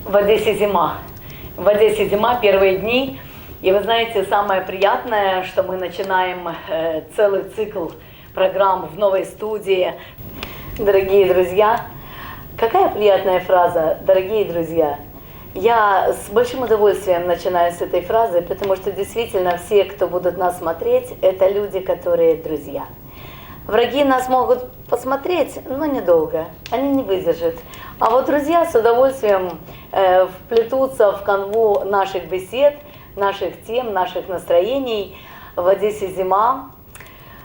В Одессе зима. В Одессе зима, первые дни. И вы знаете, самое приятное, что мы начинаем целый цикл программ в новой студии. Дорогие друзья, какая приятная фраза, дорогие друзья. Я с большим удовольствием начинаю с этой фразы, потому что действительно все, кто будут нас смотреть, это люди, которые друзья. Враги нас могут посмотреть, но недолго, они не выдержат. А вот друзья с удовольствием вплетутся в канву наших бесед, наших тем, наших настроений. В Одессе зима.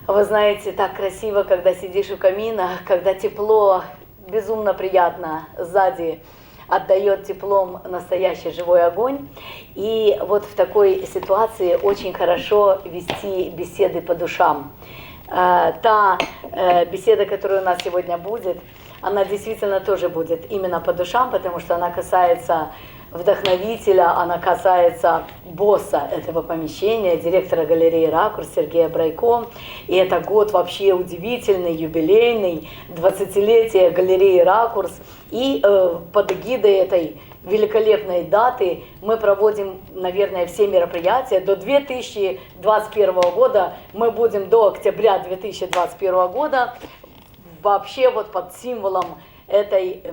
Вы знаете, так красиво, когда сидишь у камина, когда тепло, безумно приятно сзади отдает теплом настоящий живой огонь. И вот в такой ситуации очень хорошо вести беседы по душам. Та беседа, которая у нас сегодня будет, она действительно тоже будет именно по душам, потому что она касается вдохновителя, она касается босса этого помещения, директора галереи «Ракурс» Сергея Брайко. И это год вообще удивительный, юбилейный, 20-летие галереи «Ракурс». И под эгидой этой великолепной даты мы проводим, наверное, все мероприятия. До 2021 года мы будем до октября 2021 года вообще вот под символом этой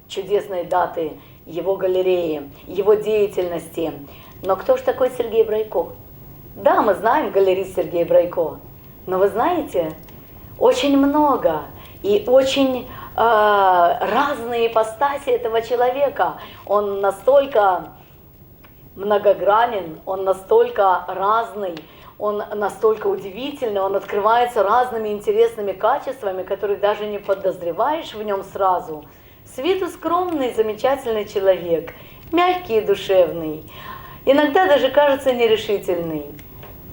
чудесной даты его галереи, его деятельности. Но кто же такой Сергей Брайко? Да, мы знаем галерист Сергей Брайко, но вы знаете, очень много и очень разные ипостаси этого человека. Он настолько многогранен, он настолько разный, он настолько удивительный, он открывается разными интересными качествами, которые даже не подозреваешь в нем сразу. С виду скромный, замечательный человек, мягкий и душевный, иногда даже кажется нерешительный.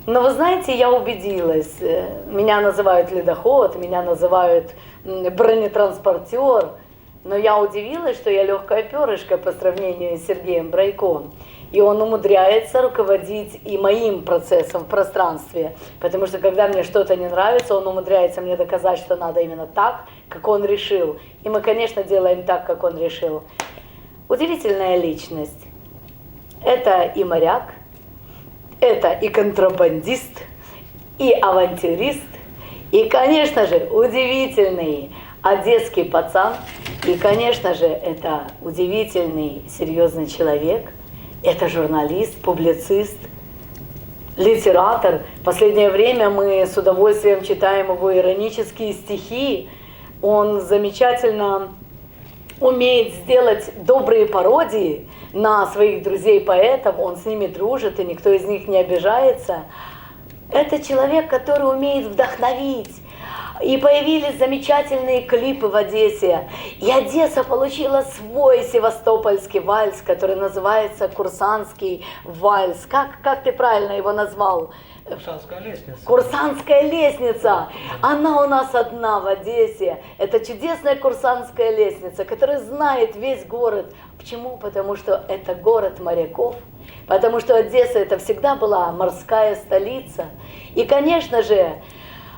Но вы знаете, я убедилась, меня называют ледоход, меня называют бронетранспортер, но я удивилась, что я легкая перышко по сравнению с Сергеем Брайко. И он умудряется руководить и моим процессом в пространстве, потому что когда мне что-то не нравится, он умудряется мне доказать, что надо именно так, как он решил. И мы, конечно, делаем так, как он решил. Удивительная личность. Это и моряк, это и контрабандист, и авантюрист, и, конечно же, удивительный одесский пацан, и, конечно же, это удивительный, серьезный человек. Это журналист, публицист, литератор. В последнее время мы с удовольствием читаем его иронические стихи. Он замечательно умеет сделать добрые пародии на своих друзей-поэтов. Он с ними дружит, и никто из них не обижается. Это человек, который умеет вдохновить. И появились замечательные клипы в Одессе. И Одесса получила свой севастопольский вальс, который называется «Курсантский вальс». Как ты правильно его назвал? Курсантская лестница. Курсантская лестница. Она у нас одна в Одессе. Это чудесная Курсантская лестница, которая знает весь город. Почему? Потому что это город моряков. Потому что Одесса это всегда была морская столица. И, конечно же,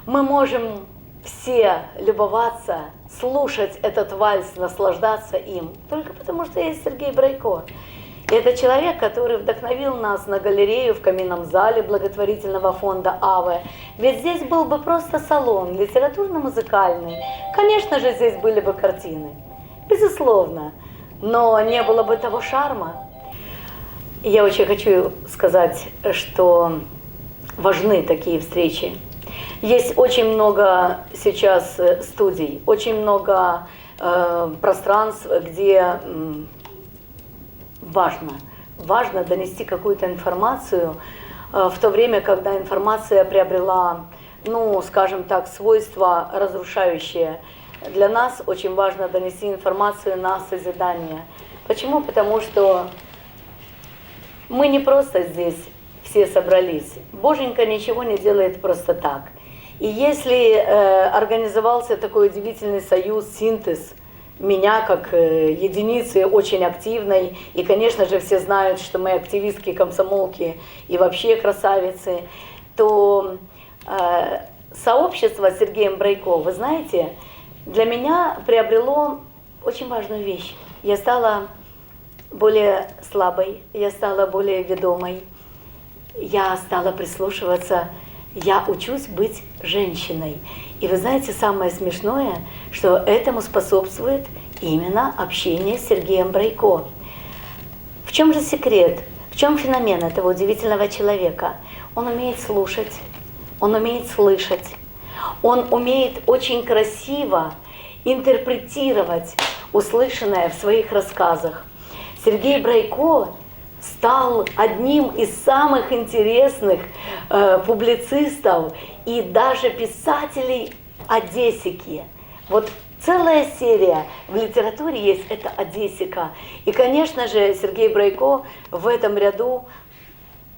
мы можем все любоваться, слушать этот вальс, наслаждаться им, только потому что есть Сергей Брайко. И это человек, который вдохновил нас на галерею в каминном зале благотворительного фонда АВЭ. Ведь здесь был бы просто салон литературно-музыкальный. Конечно же, здесь были бы картины, безусловно, но не было бы того шарма. И я очень хочу сказать, что важны такие встречи. Есть очень много сейчас студий, очень много пространств, где важно донести какую-то информацию в то время, когда информация приобрела, ну, скажем так, свойства разрушающие. Для нас очень важно донести информацию на созидание. Почему? Потому что мы не просто здесь все собрались. Боженька ничего не делает просто так. И если организовался такой удивительный союз, синтез меня как единицы очень активной, и, конечно же, все знают, что мы активистки, комсомолки и вообще красавицы, то сообщество с Сергеем Брайко, вы знаете, для меня приобрело очень важную вещь. Я стала более слабой, я стала более ведомой, я стала прислушиваться, я учусь быть женщиной. И вы знаете, самое смешное, что этому способствует именно общение с Сергеем Брейко. В чем же секрет? В чем феномен этого удивительного человека? Он умеет слушать, он умеет слышать, он умеет очень красиво интерпретировать услышанное в своих рассказах. Сергей Брейко стал одним из самых интересных публицистов и даже писателей одессики. Вот целая серия в литературе есть, это Одессика. И, конечно же, Сергей Брейко в этом ряду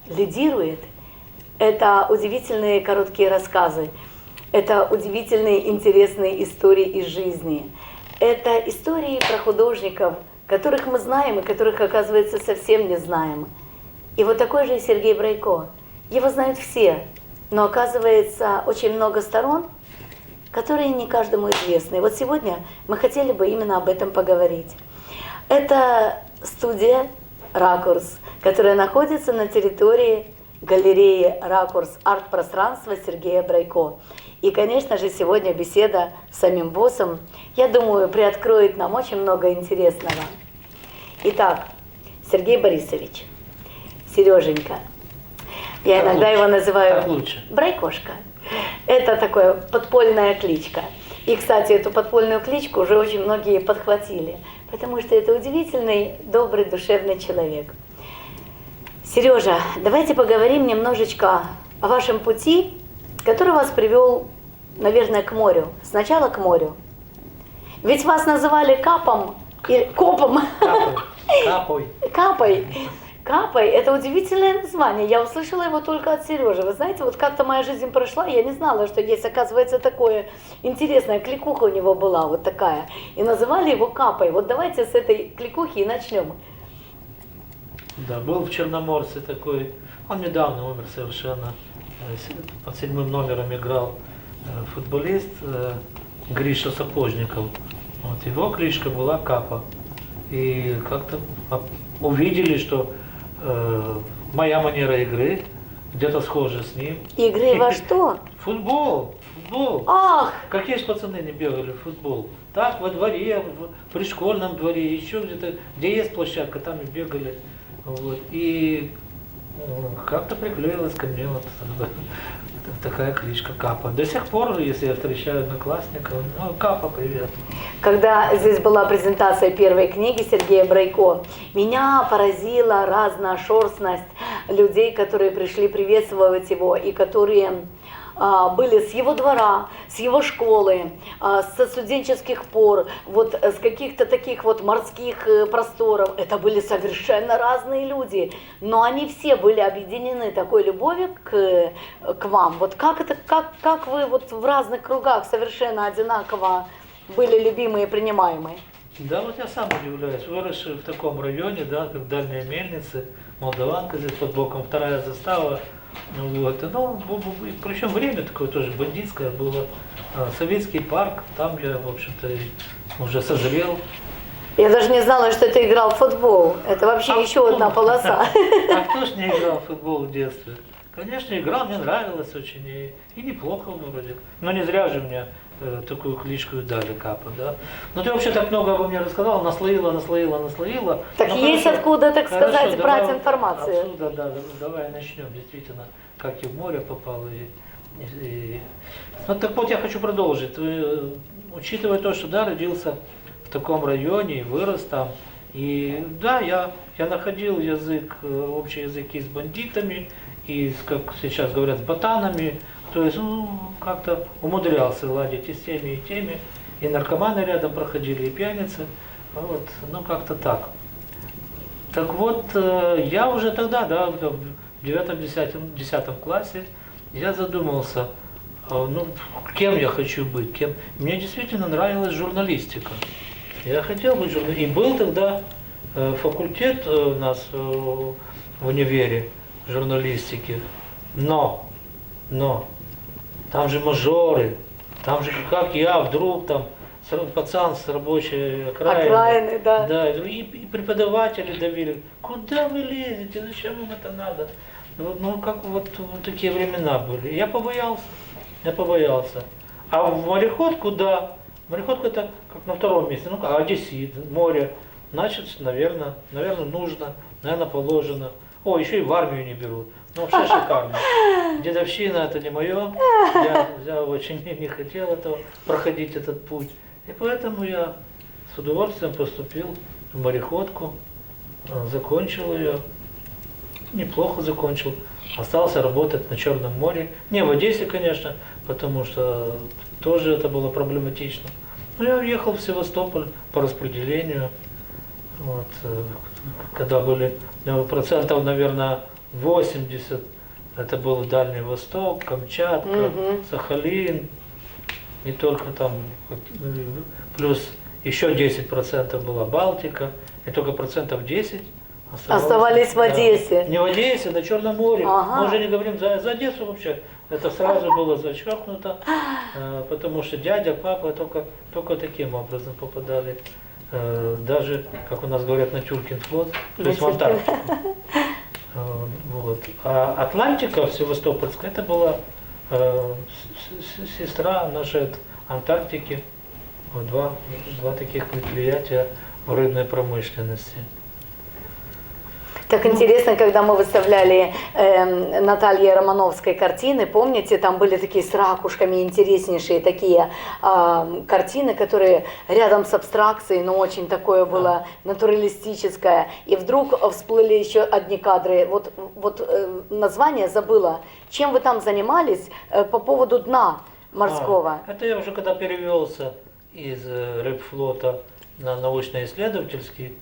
лидирует. Это удивительные короткие рассказы, это удивительные интересные истории из жизни. Это истории про художников, которых мы знаем и которых, оказывается, совсем не знаем. И вот такой же Сергей Брейко. Его знают все, но, оказывается, очень много сторон, которые не каждому известны. И вот сегодня мы хотели бы именно об этом поговорить. Это студия «Ракурс», которая находится на территории галереи «Ракурс» арт-пространства Сергея Брейко. И, конечно же, сегодня беседа с самим боссом, я думаю, приоткроет нам очень много интересного. Итак, Сергей Борисович, Сереженька, я так иногда лучше, его называю так лучше. Брейкошка. Это такая подпольная кличка. И, кстати, эту подпольную кличку уже очень многие подхватили, потому что это удивительный, добрый, душевный человек. Сережа, давайте поговорим немножечко о вашем пути, который вас привел, наверное, к морю. Сначала к морю. Ведь вас называли Капом или Копом. Капой. Капой. Капой – это удивительное название. Я услышала его только от Сережи. Вы знаете, вот как-то моя жизнь прошла, я не знала, что есть, оказывается, такое интересное. Кликуха у него была вот такая. И называли его Капой. Вот давайте с этой кликухи и начнем. Да, был в Черноморце такой, он недавно умер совершенно, под 7 номером играл футболист Гриша Сапожников. Вот, его кличка была Капа. И как-то увидели, что моя манера игры где-то схожа с ним. Игры во что? Футбол. Ах! Какие же пацаны не бегали в футбол? Так, во дворе, при школьном дворе, еще где-то, где есть площадка, там и бегали. Вот. И как-то приклеилась ко мне вот такая кличка Капа. До сих пор, если я встречаю одноклассников, ну, Капа, привет. Когда здесь была презентация первой книги Сергея Брейко, меня поразила разношерстность людей, которые пришли приветствовать его и которые были с его двора, с его школы, со студенческих пор, вот с каких-то таких вот морских просторов. Это были совершенно разные люди, но они все были объединены такой любовью к вам. Вот как вы вот в разных кругах совершенно одинаково были любимы и принимаемы? Да, вот я сам удивляюсь, выросший в таком районе, да, как Дальние Мельницы, Молдаванка здесь под боком, вторая застава. Вот. Ну, причем время такое тоже бандитское было. Советский парк, там я, в общем-то, уже созрел. Я даже не знала, что ты играл в футбол. Это вообще еще одна полоса. А кто ж не играл в футбол в детстве? Конечно, играл, мне нравилось очень, и неплохо вроде. Но не зря же мне такую кличку дали Капа, да. Но ты вообще так много обо мне рассказал, наслоила. Так ну, есть хорошо, откуда, так хорошо, сказать, брать давай информацию. Отсюда, да, давай начнем, действительно, как я в море попал. Ну так вот, я хочу продолжить. Учитывая то, что, да, родился в таком районе, вырос там, и да, я находил общий язык и с бандитами, и, как сейчас говорят, с ботанами. То есть, ну, как-то умудрялся ладить и с теми, и теми. И наркоманы рядом проходили, и пьяницы. Вот, ну, как-то так. Так вот, я уже тогда, да, в 9-10 классе, я задумался, ну, кем я хочу быть, кем. Мне действительно нравилась журналистика. Я хотел быть журналистом. И был тогда факультет у нас в универе журналистики. Но, там же мажоры, там же как я вдруг там пацан с рабочей окраины. Окраины, да. Да, и преподаватели давили. Куда вы лезете? Зачем вам это надо? Ну, как вот такие времена были. Я побоялся. Я побоялся. А в мореходку, да. Мореходка это как на втором месте. Ну, как одессит, море. Значит, наверное, нужно, наверное, положено. О, еще и в армию не берут. Ну, вообще шикарно. Дедовщина это не мое. Я очень не хотел этого, проходить этот путь. И поэтому я с удовольствием поступил в мореходку, закончил ее, неплохо закончил. Остался работать на Черном море. Не в Одессе, конечно, потому что тоже это было проблематично. Но я уехал в Севастополь по распределению. Вот, когда были процентов, наверное, 80, это был Дальний Восток, Камчатка, Сахалин, и только там, плюс еще 10% была Балтика, и только процентов 10 оставались в Одессе. Да. Не в Одессе, на Черном море. Ага. Мы уже не говорим за Одессу вообще. Это сразу было зачеркнуто, потому что дядя, папа только таким образом попадали. Даже, как у нас говорят, на Тюркин флот, то есть в Антарктику. Вот. А Атлантика Севастопольская, это была сестра нашей Антарктики. Вот два таких предприятия в рыбной промышленности. Так интересно, когда мы выставляли Натальи Романовской картины, помните, там были такие с ракушками интереснейшие такие картины, которые рядом с абстракцией, но очень такое было натуралистическое. И вдруг всплыли еще одни кадры. Вот название забыла. Чем вы там занимались по поводу дна морского? Это я уже когда перевелся из рыбфлота на научно-исследовательский.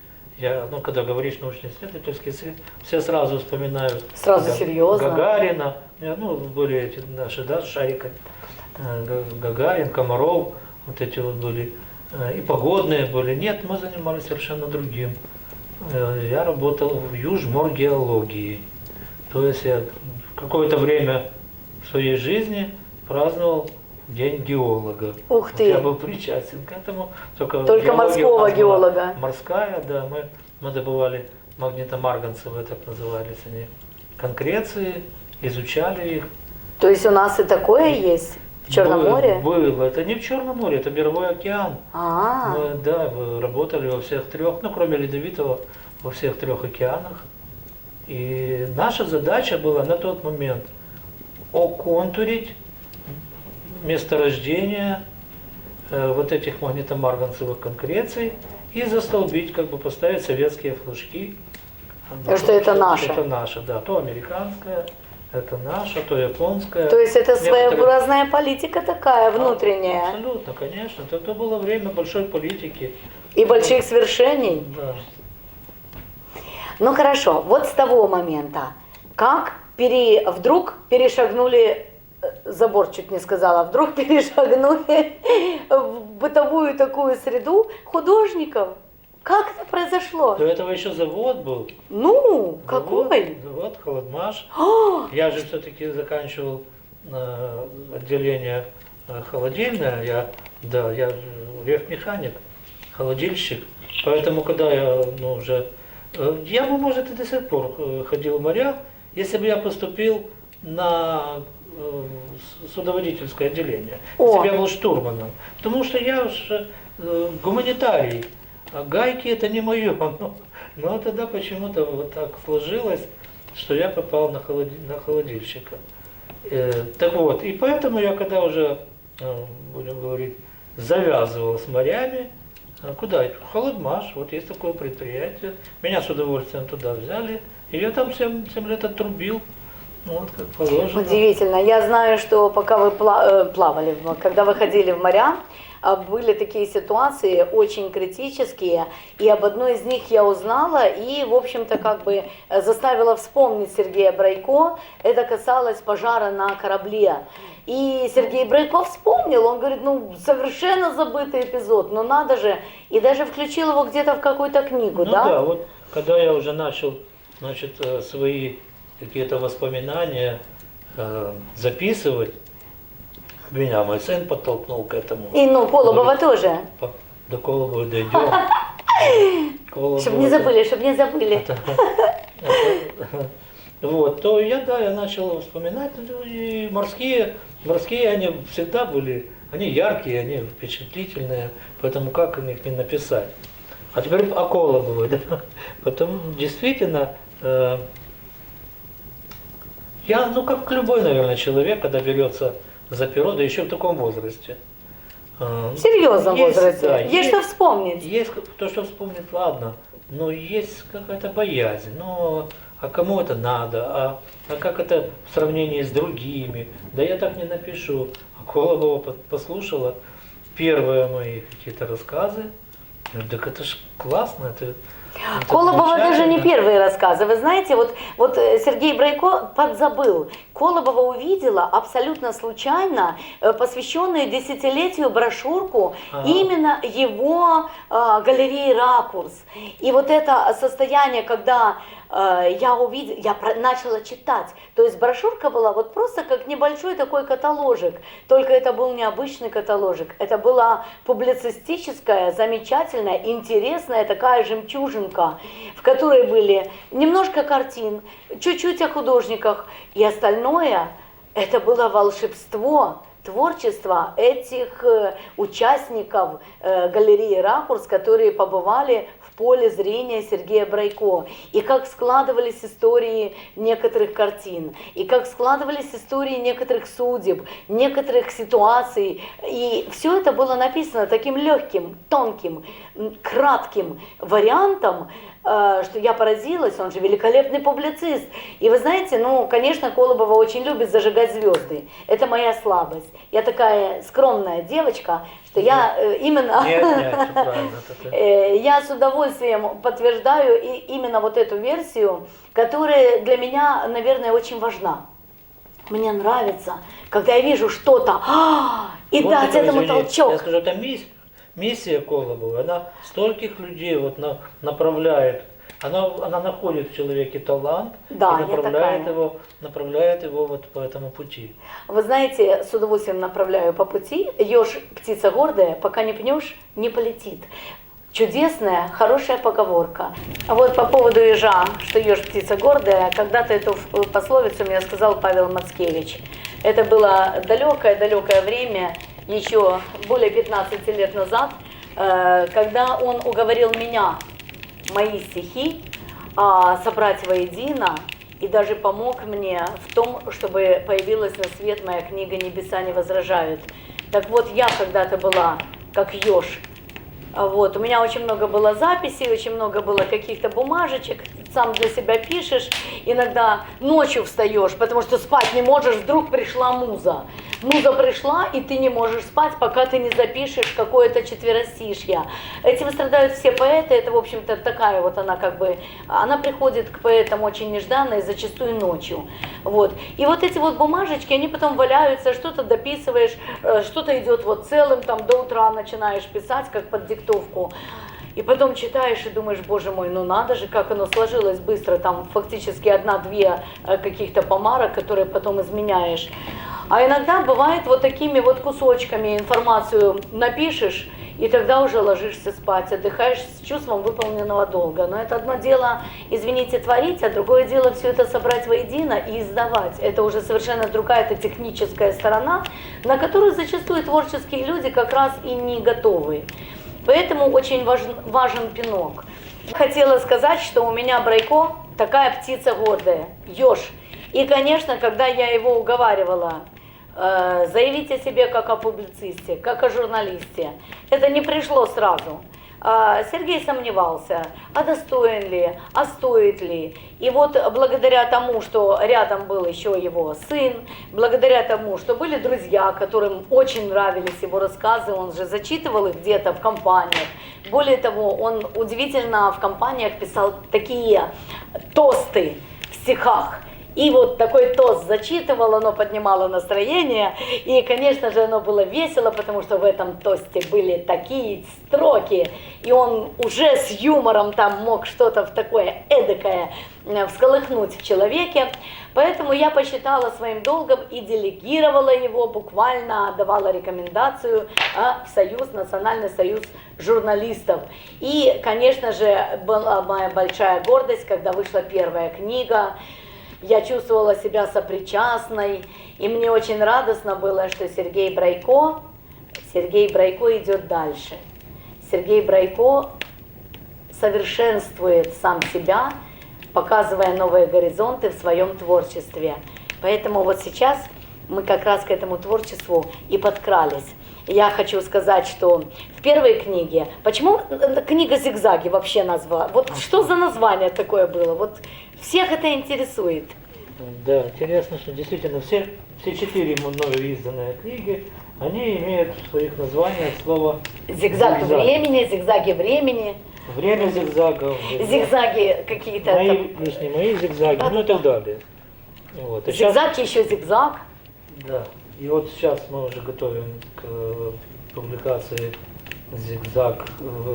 Когда говоришь научно-исследовательский, все сразу вспоминают серьезно. Гагарина, были эти наши, да, шарики, Гагарин, Комаров, вот эти вот были, и погодные были. Нет, мы занимались совершенно другим. Я работал в Южморгеологии, то есть я какое-то время в своей жизни праздновал День геолога. Ух ты! Я был причастен к этому. Только морского геолога. Морская, да. Мы добывали магнитомарганцевые, так назывались они, конкреции, изучали их. То есть у нас и такое есть в Черном море? Было. Это не в Черном море, это Мировой океан. Мы, да, работали во всех трех, кроме Ледовитого, во всех трех океанах. И наша задача была на тот момент оконтурить месторождение вот этих магнитомарганцевых конкреций и застолбить, поставить советские флажки. Что это наше? Это наше, да. То американское, это наше, то японское. То есть это своеобразная политика такая, внутренняя? Абсолютно, конечно. Это было время большой политики. И больших свершений? Да. Ну хорошо, вот с того момента, как вдруг перешагнули забор, чуть не сказала, вдруг перешагнули в бытовую такую среду художников. Как это произошло? До этого еще завод был. Ну, какой? Завод Холодмаш. Я же все-таки заканчивал отделение холодильное. Я рефмеханик, холодильщик. Поэтому, когда я я бы, может, и до сих пор ходил в моря, если бы я поступил на судоводительское отделение, если бы я был штурманом. Потому что я же гуманитарий, а гайки это не мое. Но тогда почему-то вот так сложилось, что я попал на холодильщика. Так вот, и поэтому я когда уже, будем говорить, завязывал с морями, куда? Холодмаш, вот есть такое предприятие, меня с удовольствием туда взяли, и я там 7 лет отрубил. Вот как положено. Удивительно. Я знаю, что пока вы плавали, когда вы ходили в моря, были такие ситуации очень критические, и об одной из них я узнала и, в общем-то, заставила вспомнить Сергея Брайко. Это касалось пожара на корабле. И Сергей Брайко вспомнил, он говорит, совершенно забытый эпизод, но надо же, и даже включил его где-то в какую-то книгу, да? Да, вот когда я уже начал, свои какие-то воспоминания записывать, Меня мой сын подтолкнул к этому. И, ну, Колобова тоже. До Колобова дойдем. Чтобы не забыли, чтобы не забыли. Вот, то я начал вспоминать, и морские они всегда были, они яркие, они впечатлительные, поэтому как их не написать. А теперь о Колобовой, да. Потом действительно, я, ну как любой, наверное, человек, когда берется за перо, да еще в таком возрасте. В серьезном возрасте. Да, есть что вспомнить. Есть то, что вспомнить, ладно, но есть какая-то боязнь. Ну, а кому это надо? А как это в сравнении с другими? Да я так не напишу. А Колобова послушала первые мои какие-то рассказы. Ну, так это ж классно, это Колобова даже не замечательно. первые рассказы. Вы знаете, вот Сергей Брайко подзабыл. Колобова увидела абсолютно случайно посвященную десятилетию брошюрку именно его галереи «Ракурс». И вот это состояние, когда я начала читать. То есть брошюрка была вот просто как небольшой такой каталожик. Только это был необычный каталожик. Это была публицистическая, замечательная, интересная такая жемчужинка, в которой были немножко картин, чуть-чуть о художниках. И остальное это было волшебство, творчество этих участников галереи «Ракурс», которые побывали в поле зрения Сергея Брайко. И как складывались истории некоторых картин, и как складывались истории некоторых судеб, некоторых ситуаций. И все это было написано таким легким, тонким, кратким вариантом, что я поразилась, он же великолепный публицист. И вы знаете, ну, конечно, Колобова очень любит зажигать звезды. Это моя слабость. Я такая скромная девочка, что я именно... Нет, правильно. Я с удовольствием подтверждаю именно вот эту версию, которая для меня, наверное, очень важна. Мне нравится, когда я вижу что-то, и Вот дать это, этому извини, толчок. Я скажу, это миссия Колобовой, она стольких людей вот направляет, она находит в человеке талант Да, и направляет его вот по этому пути. Вы знаете, с удовольствием направляю по пути. Еж птица гордая, пока не пнешь, не полетит. Чудесная, хорошая поговорка. А вот по поводу ежа, что еж птица гордая, когда-то эту пословицу мне сказал Павел Мацкевич. Это было далекое время, еще более 15 лет назад, когда он уговорил меня мои стихи собрать воедино и даже помог мне в том, чтобы появилась на свет моя книга «Небеса не возражают». Так вот, я когда-то была как еж. Вот, у меня очень много было записей, очень много было каких-то бумажечек, сам для себя пишешь, иногда ночью встаешь, потому что спать не можешь, вдруг пришла муза. Муза пришла, и ты не можешь спать, пока ты не запишешь какое-то четверостишье. Этим страдают все поэты, это, в общем-то, такая вот она как бы, она приходит к поэтам очень нежданно и зачастую ночью. Вот. И вот эти вот бумажечки, они потом валяются, что-то дописываешь, что-то идет вот целым, там до утра начинаешь писать, как под диктовку. И потом читаешь и думаешь, боже мой, ну надо же, как оно сложилось быстро, там фактически одна-две каких-то помарок, которые потом изменяешь. А иногда бывает вот такими вот кусочками информацию напишешь, и тогда уже ложишься спать, отдыхаешь с чувством выполненного долга. Но это одно дело, извините, творить, а другое дело все это собрать воедино и издавать. Это уже совершенно другая, это техническая сторона, на которую зачастую творческие люди как раз и не готовы. Поэтому очень важен пинок. Хотела сказать, что у меня Брайко такая птица гордая, еж. И, конечно, когда я его уговаривала заявить о себе как о публицисте, как о журналисте, это не пришло сразу. Сергей сомневался, а достоин ли, а стоит ли. И вот благодаря тому, что рядом был еще его сын, благодаря тому, что были друзья, которым очень нравились его рассказы, он же зачитывал их где-то в компаниях. Более того, он удивительно в компаниях писал такие тосты в стихах. И вот такой тост зачитывал, оно поднимало настроение. И, конечно же, оно было весело, потому что в этом тосте были такие строки. И он уже с юмором там мог что-то в такое эдакое всколыхнуть в человеке. Поэтому я посчитала своим долгом и делегировала его, буквально давала рекомендацию в Союз, Национальный союз журналистов. И, конечно же, была моя большая гордость, когда вышла первая книга. Я чувствовала себя сопричастной, и мне очень радостно было, что Сергей Брайко идет дальше. Сергей Брайко совершенствует сам себя, показывая новые горизонты в своем творчестве. Поэтому вот сейчас мы как раз к этому творчеству и подкрались. Я хочу сказать, что в первой книге, почему книга «Зигзаги» вообще назвала? Вот что за название такое было? Вот всех это интересует. Да, интересно, что действительно все 4 мною изданные книги, они имеют в своих названиях слово Зигзаг времени, зигзаги времени. Время зигзагов. Зигзаги какие-то. Мои, там... лишние мои зигзаги, ну и так далее. Вот. Зигзаг еще зигзаг. Да. И вот сейчас мы уже готовим к публикации «Зигзаг».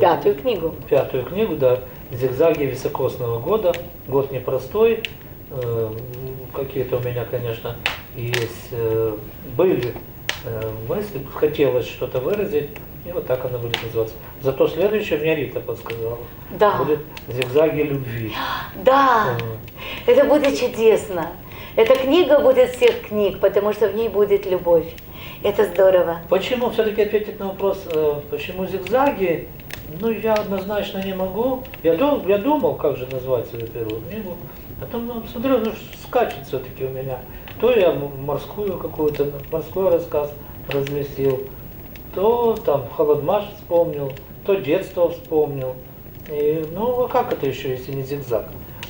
Пятую книгу. Пятую книгу, да. «Зигзаги високосного года». Год непростой. Какие-то у меня, конечно, есть, были мысли, хотелось что-то выразить. И вот так она будет называться. Зато следующее мне Рита подсказала. Да. Будет «Зигзаги любви». Да, это будет чудесно. Эта книга будет всех книг, потому что в ней будет любовь. Это здорово. Почему, все-таки ответить на вопрос, почему «Зигзаги», ну, я однозначно не могу. Я думал, как же назвать свою первую книгу. А там, смотрю, ну, скачет все-таки у меня. То я морской рассказ разместил, то там Холодмаш вспомнил, то детство вспомнил. И, ну, а как это еще, если не «Зигзаг»?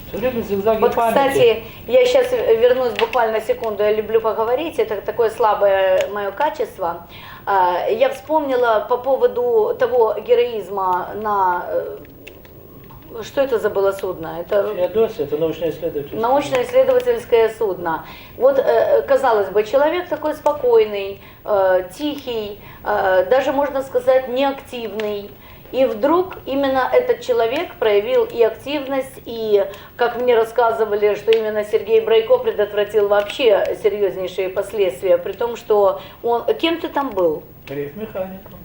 Все время «Зигзаги» Вот, памяти. кстати, я сейчас вернусь буквально секунду, я люблю поговорить, это такое слабое мое качество. Я вспомнила по поводу того героизма на... Что это за было судно? Это Феодосия, это научно-исследовательское. Научно-исследовательское судно. Вот, казалось бы, человек такой спокойный, тихий, даже, можно сказать, неактивный. И вдруг именно этот человек проявил и активность, и, как мне рассказывали, что именно Сергей Брайко предотвратил вообще серьезнейшие последствия, при том, что он... Кем ты там был? Рейфмехаником.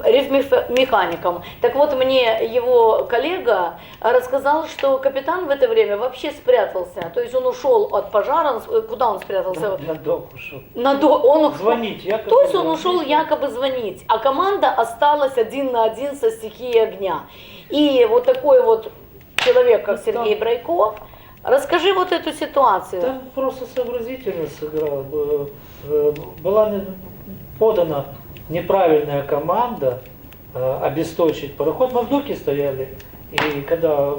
Рифмехаником. Так вот, мне его коллега рассказал, что капитан в это время вообще спрятался. То есть он ушел от пожара. Куда он спрятался? На док ушел. Звонить, якобы. То есть он ушел якобы звонить, а команда осталась 1 на 1 со стихией огня. И вот такой вот человек, как Сергей Брайко, расскажи вот эту ситуацию. Там просто сообразительность сыграла. Была подана неправильная команда обесточить пароход. Мы в доке стояли, и когда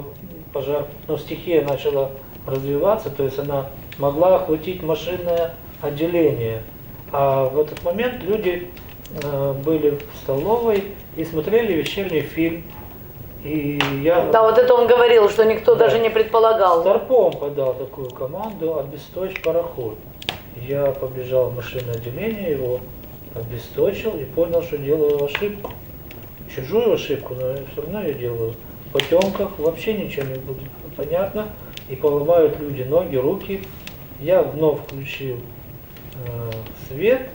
пожар, стихия начала развиваться, то есть она могла охватить машинное отделение. А в этот момент люди были в столовой и смотрели вечерний фильм. И я... Да, вот это он говорил, что никто даже не предполагал. Старпом подал такую команду обесточить пароход. Я побежал в машинное отделение, его обесточил и понял, что делаю ошибку. Чужую ошибку, но все равно я делаю. В потемках вообще ничего не будет понятно. И поломают люди ноги, руки. Я вновь включил свет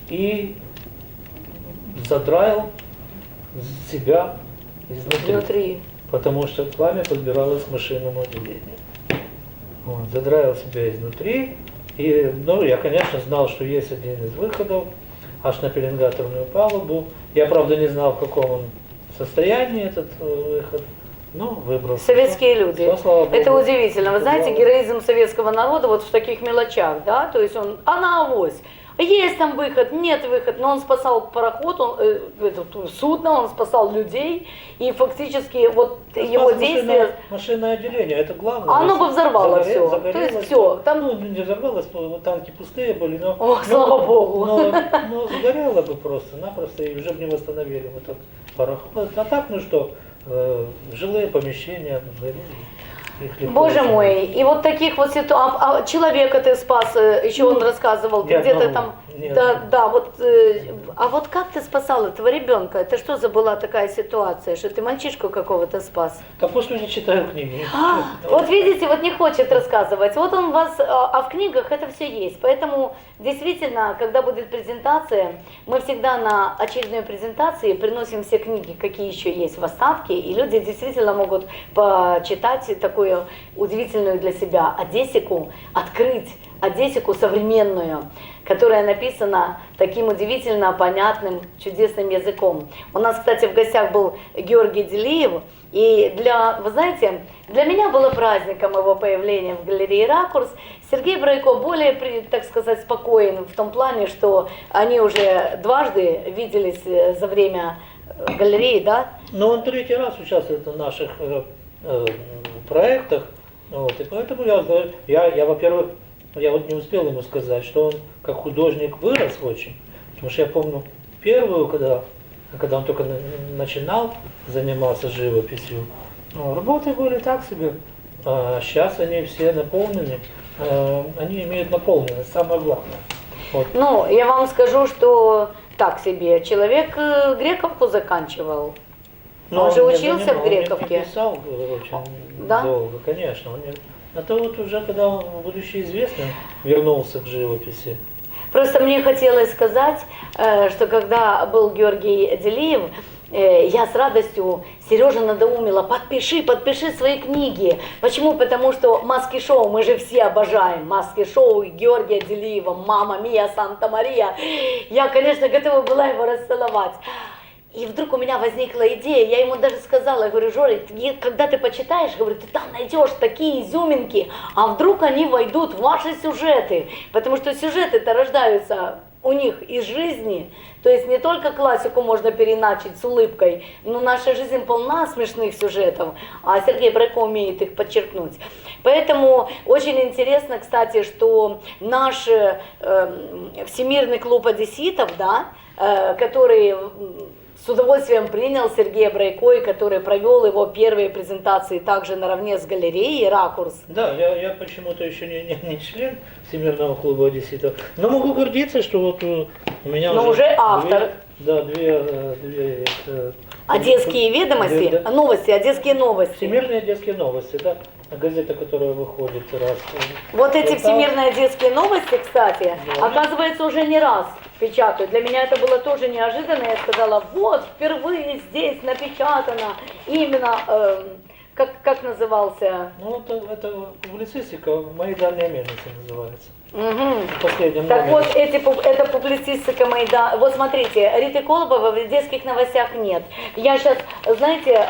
и задраил себя изнутри. Потому что пламя подбиралось к машинному отделению. Вот, задраил себя изнутри. И, я, конечно, знал, что есть один из выходов, аж на пеленгаторную палубу. Я, правда, не знал, в каком он состоянии этот выход, но выбрал. Советские люди. Слава Богу. Это удивительно. Вы знаете, героизм советского народа вот в таких мелочах, да, то есть он, на авось. Есть там выход, нет выхода, но он спасал пароход, судно, он спасал людей, и фактически вот его действия... Машинное отделение, это главное. Оно бы взорвало все. То есть все. Там... не взорвалось, танки пустые были, но... Слава Богу. Но сгорело бы просто-напросто, и уже бы не восстановили этот пароход. А так, жилые помещения сгорели. Их легко Боже восстановить. мой, и вот таких вот ситуаций, а человека ты спас, еще он рассказывал, ты Ни где-то одного. там, Ни да, одного. да, вот, а вот как ты спасал этого ребенка? Это что за была такая ситуация, что ты мальчишку какого-то спас? Да пусть люди читают книги. Вот видите, вот не хочет рассказывать. Вот он вас, а в книгах это все есть. Поэтому действительно, когда будет презентация, мы всегда на очередной презентации приносим все книги, какие еще есть в остатке, и люди действительно могут почитать такую удивительную для себя Одессику, открыть Одессику современную, которая написана таким удивительно понятным, чудесным языком. У нас, кстати, в гостях был Георгий Делиев, и вы знаете, для меня было праздником его появления в галерее «Ракурс». Сергей Брайко более, так сказать, спокоен в том плане, что они уже дважды виделись за время галереи, да? Но он третий раз участвует в наших проектах, вот, и поэтому я, во-первых, я вот не успел ему сказать, что он как художник вырос очень, потому что я помню первую, когда он только начинал заниматься живописью, работы были так себе, а сейчас они все наполнены, они имеют наполненность, самое главное. Вот. Ну, я вам скажу, что так себе, человек Грековку заканчивал. Но Он же не учился в он не Грековке. писал очень Да? долго, конечно. Это вот уже, когда он, будучи известным, вернулся к живописи. Просто мне хотелось сказать, что когда был Георгий Делиев, я с радостью Сережа надоумила: подпиши свои книги. Почему? Потому что маски-шоу, мы же все обожаем маски-шоу Георгия Делиева, «Мамма Мия, Санта-Мария». Я, конечно, готова была его расцеловать. И вдруг у меня возникла идея, я ему даже сказала, я говорю: Жорик, когда ты почитаешь, говорю, ты там найдешь такие изюминки, а вдруг они войдут в ваши сюжеты, потому что сюжеты-то рождаются у них из жизни, то есть не только классику можно переначить с улыбкой, но наша жизнь полна смешных сюжетов, а Сергей Брайко умеет их подчеркнуть. Поэтому очень интересно, кстати, что наш Всемирный клуб одесситов, да, который с удовольствием принял Сергея Брайко, и который провел его первые презентации также наравне с галереей «Ракурс». Да, я почему-то еще не член Всемирного клуба одесситов, но могу гордиться, что вот у меня уже автор. две Одесские ведомости, Да. новости, одесские новости. Всемирные одесские новости, да, газета, которая выходит раз. Вот эти Это- всемирные детские новости, кстати, Да. оказывается, уже не раз печатают. Для меня это было тоже неожиданно. Я сказала: вот, впервые здесь напечатано именно, как назывался? Ну, это публицистика, мои дальние мельницы называется. Мгм. В последнем Так номере. вот, это публицистика Майда. Вот смотрите, Риты Колобовой в детских новостях нет. Я сейчас, знаете,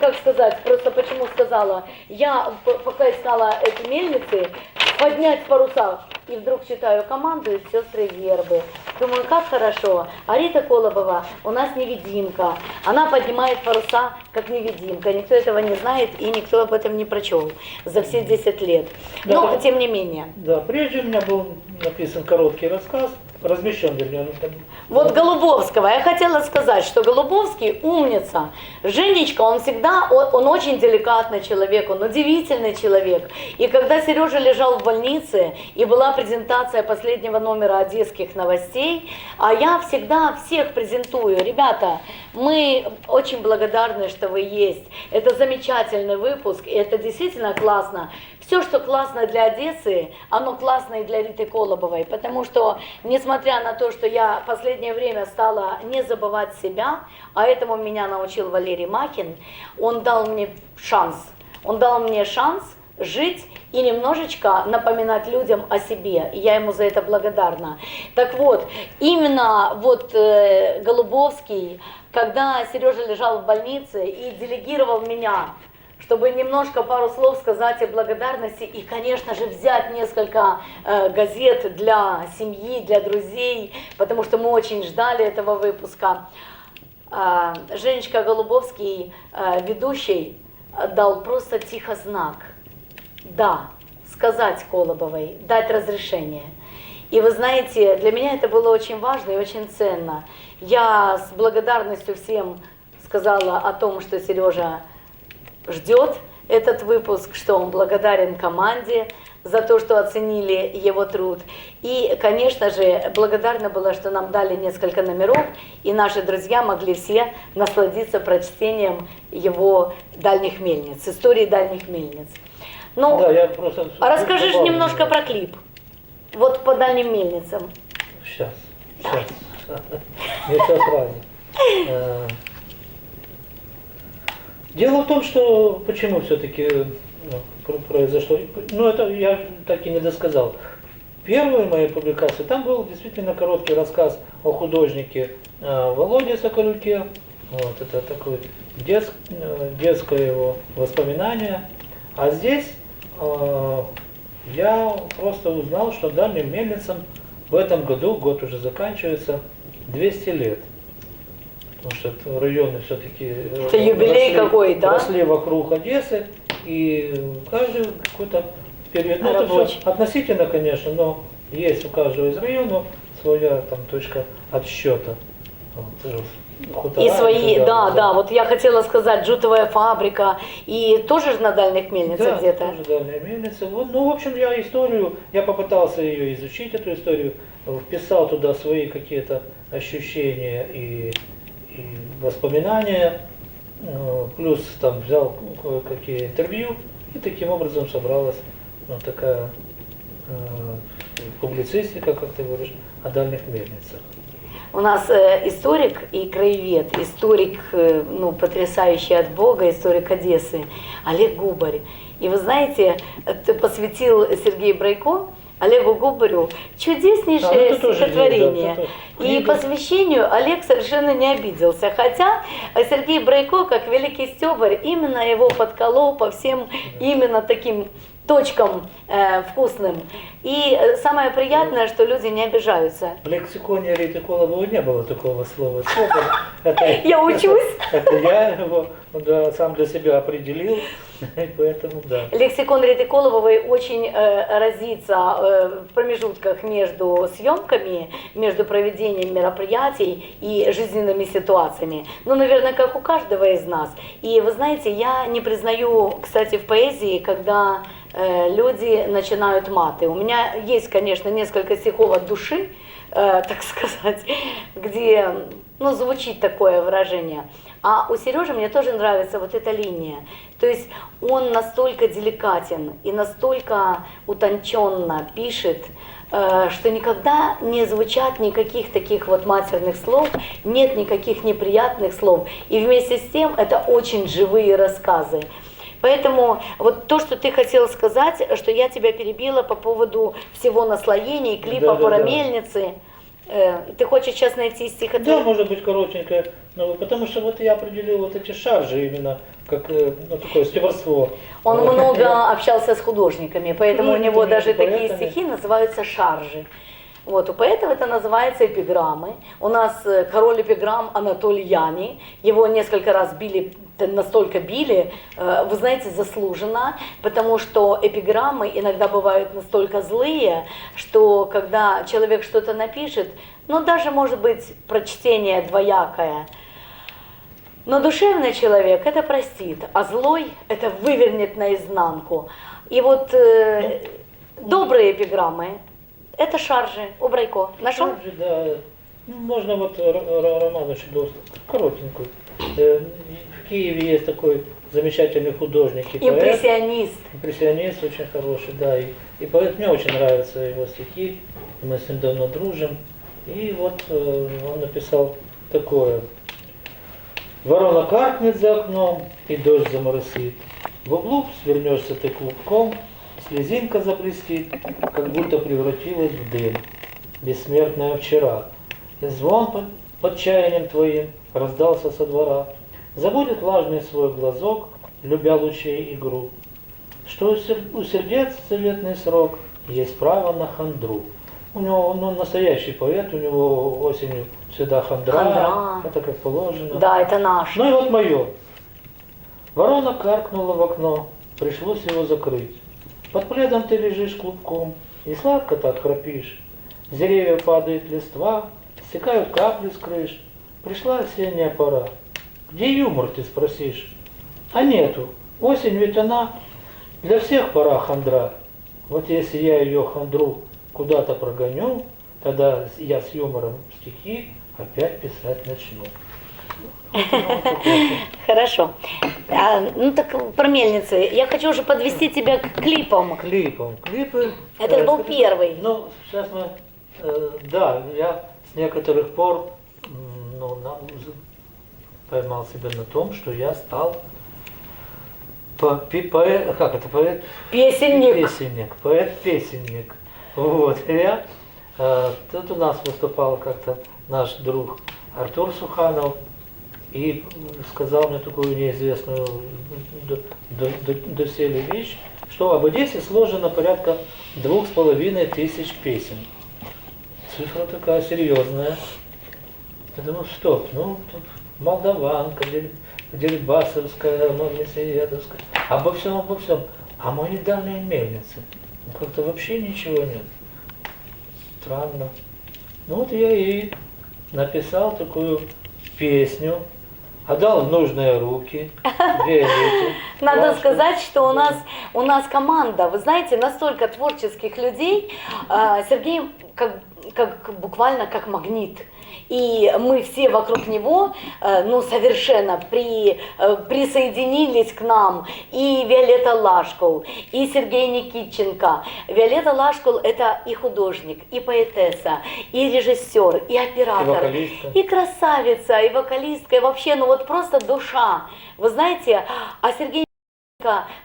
как сказать, просто почему сказала, я пока искала эти мельницы, поднять паруса, и вдруг читаю: командуют сестры Вербы. Думаю, как хорошо. А Рита Колобова у нас невидимка. Она поднимает паруса как невидимка. Никто этого не знает, и никто об этом не прочел за все 10 лет. Да, Но, да. тем не менее. Да, прежде у меня был написан короткий рассказ, размещен, вернее. Вот Голубовского. Я хотела сказать, что Голубовский умница. Женечка, он всегда, он очень деликатный человек, он удивительный человек. И когда Сережа лежал в больнице, и была презентация последнего номера одесских новостей, а я всегда всех презентую. Ребята, мы очень благодарны, что вы есть. Это замечательный выпуск, и это действительно классно. Все, что классно для Одессы, оно классно и для Риты Колобовой, потому что, несмотря на то, что я в последнее время стала не забывать себя, а этому меня научил Валерий Макин, он дал мне шанс. Он дал мне шанс жить и немножечко напоминать людям о себе. И я ему за это благодарна. Так вот, именно вот Голубовский, когда Сережа лежал в больнице и делегировал меня, чтобы немножко пару слов сказать о благодарности и, конечно же, взять несколько газет для семьи, для друзей, потому что мы очень ждали этого выпуска. Женечка Голубовский, ведущий, дал просто тихо знак. Да, сказать Колобовой, дать разрешение. И вы знаете, для меня это было очень важно и очень ценно. Я с благодарностью всем сказала о том, что Сережа ждет. этот выпуск, что он благодарен команде за то, что оценили его труд. И, конечно же, благодарна была, что нам дали несколько номеров, и наши друзья могли все насладиться прочтением его «Дальних мельниц», истории «Дальних мельниц». Ну, Да, я просто... а расскажи же немножко про клип. Вот по «Дальним мельницам». Сейчас. Не все сразу. Дело в том, что почему все-таки произошло, ну это я так и не досказал. Первые мои публикации, там был действительно короткий рассказ о художнике Володе Соколюке. Вот, это такое детское его воспоминание. А здесь я просто узнал, что Дальним мельницам в этом году, год уже заканчивается, 200 лет. Потому что районы все-таки это юбилей какой, да? Росли вокруг Одессы, и каждый какой-то период, ну это все относительно, конечно, но есть у каждого из районов своя там точка отсчета. И свои, да, вот я хотела сказать, джутовая фабрика, и тоже же на Дальних мельницах да, где-то. тоже Дальние мельницы. Вот, ну, в общем, я попытался ее изучить, эту историю, вписал туда свои какие-то ощущения и воспоминания, плюс там взял кое-какие интервью, и таким образом собралась вот такая публицистика, как ты говоришь, о Дальних мельницах. У нас историк и краевед, историк, ну, потрясающий от Бога, историк Одессы, Олег Губарь. И вы знаете, ты посвятил Сергей Брайко Олегу Губарю чудеснейшее стихотворение. И по посвящению Олег совершенно не обиделся. Хотя Сергей Брайко, как великий стёбарь, именно его подколол по всем именно таким точкам вкусным. И самое приятное, что люди не обижаются. В лексиконе Ретиколова не было такого слова. Я учусь. Это я его сам для себя определил, поэтому да. Лексикон Ретиколовой очень разится в промежутках между съемками, между проведением мероприятий и жизненными ситуациями. Ну, наверное, как у каждого из нас. И вы знаете, я не признаю, кстати, в поэзии, когда люди начинают маты. У меня есть, конечно, несколько стихов от души, так сказать, где, ну, звучит такое выражение. А у Сережи мне тоже нравится вот эта линия. То есть он настолько деликатен и настолько утонченно пишет, что никогда не звучат никаких таких вот матерных слов, нет никаких неприятных слов. И вместе с тем это очень живые рассказы. Поэтому вот то, что ты хотела сказать, что я тебя перебила по поводу всего наслоения, клипа про мельницы. Ты хочешь сейчас найти стихотворение? Да, может быть, коротенькое. Ну, потому что вот я определил вот эти шаржи именно как такое стебарство. Он много общался с художниками, поэтому у него даже такие стихи называются шаржи. Вот, у поэтов это называется эпиграммы. У нас король эпиграмм Анатолий Яни, его несколько раз били, настолько били, вы знаете, заслуженно, потому что эпиграммы иногда бывают настолько злые, что когда человек что-то напишет, ну даже может быть прочтение двоякое, но душевный человек это простит, а злой это вывернет наизнанку. И вот добрые эпиграммы, это шаржи у Брайко. Нашел? Шаржи, да. Ну, можно вот роман очень коротенькую. В Киеве есть такой замечательный художник и поэт. Импрессионист. Импрессионист очень хороший, да. И поэт, мне очень нравятся его стихи. Мы с ним давно дружим. И вот он написал такое. Ворона каркнет за окном, и дождь заморосит. В углу свернешься ты клубком, слезинка заблестит, как будто превратилась в дым, бессмертная вчера. И звон под чаянием твоим раздался со двора. Забудет влажный свой глазок, любя лучей игру, что у сердец заветный срок есть право на хандру. У него, он настоящий поэт, у него осенью всегда хандра. Это как положено. Да, это наш. Ну и вот мое. Ворона каркнула в окно, пришлось его закрыть. Под пледом ты лежишь клубком, и сладко так храпишь. С деревьев падает листва, стекают капли с крыш. Пришла осенняя пора. Где юмор, ты спросишь? А нету, Осень ведь она для всех пора хандра. Вот если я ее хандру куда-то прогоню, тогда я с юмором стихи опять писать начну. Хорошо. Ну так про мельницы. Я хочу уже подвести тебя к клипам. Клипы. Это же был первый. Ну, сейчас мы, да, я с некоторых пор поймал себя на том, что я стал поэт? Песенник. Поэт-песенник. Вот, я, тут у нас выступал как-то наш друг Артур Суханов и сказал мне такую неизвестную доселе вещь, что об Одессе сложено порядка 2500 песен. Цифра такая серьезная. Я думаю, стоп, ну, тут молдаванка, дерибасовская, моглисиедовская, обо всем. А монетарные мельницы, ну, как-то вообще ничего нет. Странно. Ну вот я и написал такую песню, отдал в нужные руки Виолетте. Надо сказать, что у нас команда, вы знаете, настолько творческих людей. Сергей как буквально как магнит. И мы все вокруг него, ну, совершенно присоединились к нам. И Виолетта Лашкул, и Сергей Никитченко. Виолетта Лашкул – это и художник, и поэтесса, и режиссер, и оператор, и красавица, и вокалистка, и вообще, ну вот просто душа. Вы знаете, а Сергей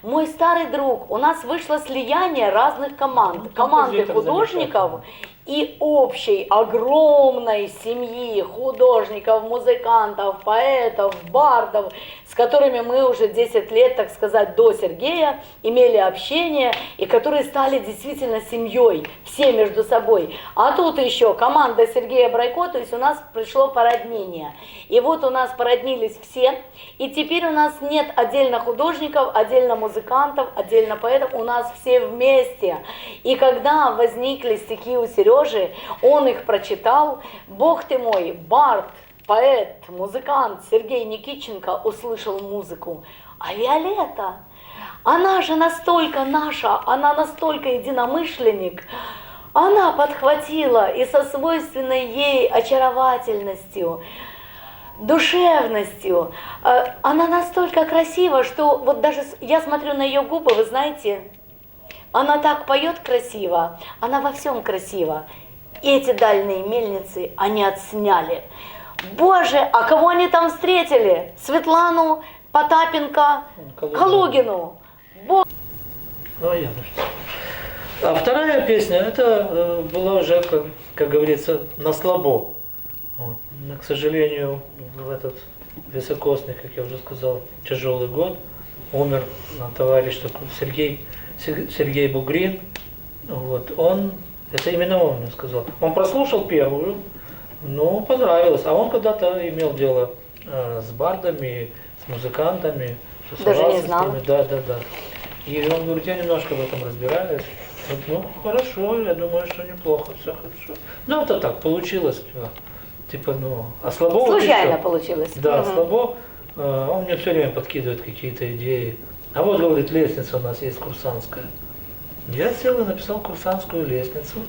мой старый друг, у нас вышло слияние разных команд. Команды художников и общей огромной семьи художников, музыкантов, поэтов, бардов, с которыми мы уже 10 лет, так сказать, до Сергея имели общение, и которые стали действительно семьей, все между собой. А тут еще команда Сергея Брайко, то есть у нас пришло породнение. И вот у нас породнились все, и теперь у нас нет отдельно художников, отдельно музыкантов, отдельно поэтов, у нас все вместе. И когда возникли стихи у Сережи, он их прочитал, бог ты мой, бард, поэт, музыкант Сергей Никитченко услышал музыку. А Виолетта, она же настолько наша, она настолько единомышленник, она подхватила и со свойственной ей очаровательностью, душевностью, она настолько красива, что вот даже я смотрю на ее губы, вы знаете, она так поет красиво, она во всем красива. И эти дальние мельницы они отсняли. Боже, а кого они там встретили? Светлану Потапенко, Калугину. Ну, я А вторая песня, это была уже, как говорится, на слабо. Вот. Но, к сожалению, в этот високосный, как я уже сказал, тяжелый год умер товарищ такой Сергей Бугрин. Вот. Это именно он мне сказал. Он прослушал первую, ну, понравилось. А он когда-то имел дело с бардами, с музыкантами, с даже не знал. Да. И он говорит, я немножко в этом разбираюсь. Вот, ну, хорошо, я думаю, что неплохо, все хорошо. Ну, это так, получилось. Типа, ну, а слабо... Случайно получилось. Да, слабо. Он мне все время подкидывает какие-то идеи. А вот, говорит, лестница у нас есть курсантская. Я сел и написал курсантскую лестницу.